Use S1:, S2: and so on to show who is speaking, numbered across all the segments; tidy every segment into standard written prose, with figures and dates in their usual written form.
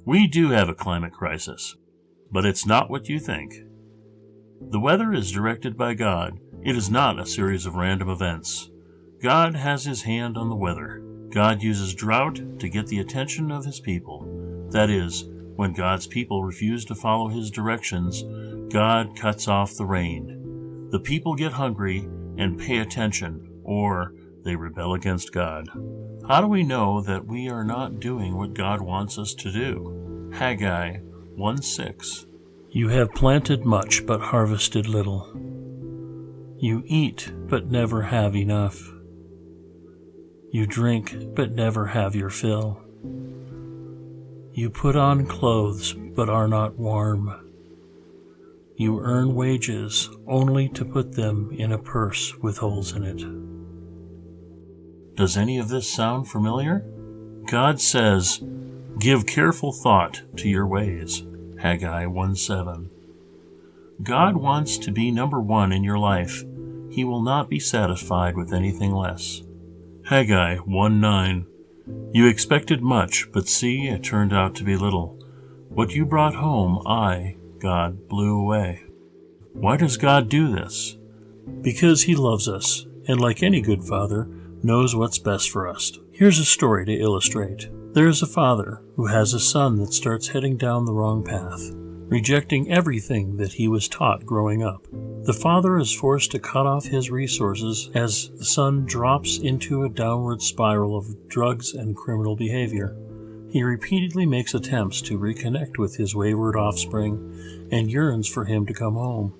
S1: We do have a climate crisis, but it's not what you think. The weather is directed by God. It is not a series of random events. God has His hand on the weather. God uses drought to get the attention of His people. That is, when God's people refuse to follow His directions, God cuts off the rain. The people get hungry and pay attention, or they rebel against God. How do we know that we are not doing what God wants us to do? Haggai 1:6. You have planted much but harvested little. You eat but never have enough. You drink but never have your fill. You put on clothes but are not warm. You earn wages only to put them in a purse with holes in it. Does any of this sound familiar? God says, "Give careful thought to your ways." Haggai 1:7. God wants to be number one in your life. He will not be satisfied with anything less. Haggai 1:9. You expected much, but see, it turned out to be little. What you brought home, God, blew away. Why does God do this? Because He loves us, and like any good father, knows what's best for us. Here's a story to illustrate. There is a father who has a son that starts heading down the wrong path, rejecting everything that he was taught growing up. The father is forced to cut off his resources as the son drops into a downward spiral of drugs and criminal behavior. He repeatedly makes attempts to reconnect with his wayward offspring and yearns for him to come home.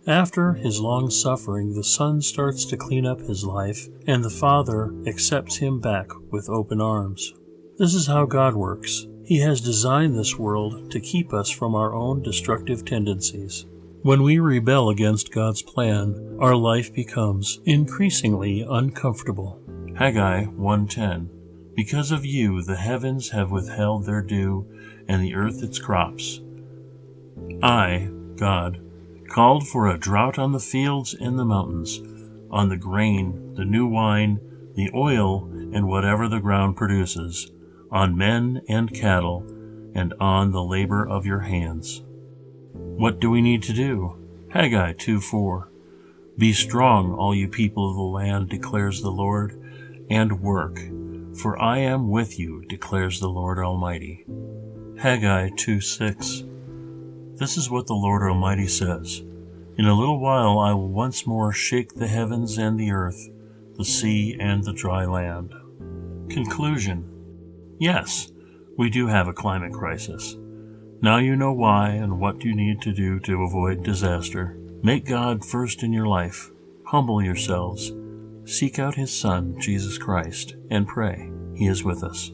S1: After his long suffering, the son starts to clean up his life, and the father accepts him back with open arms. This is how God works. He has designed this world to keep us from our own destructive tendencies. When we rebel against God's plan, our life becomes increasingly uncomfortable. Haggai 1:10. Because of you, the heavens have withheld their dew, and the earth its crops. I, God, called for a drought on the fields and the mountains, on the grain, the new wine, the oil, and whatever the ground produces, on men and cattle, and on the labor of your hands. What do we need to do? Haggai 2:4. Be strong, all you people of the land, declares the Lord, and work, for I am with you, declares the Lord Almighty. Haggai 2:6. This is what the Lord Almighty says. In a little while I will once more shake the heavens and the earth, the sea and the dry land. Conclusion. Yes, we do have a climate crisis. Now you know why and what you need to do to avoid disaster. Make God first in your life. Humble yourselves. Seek out His Son, Jesus Christ, and pray. He is with us.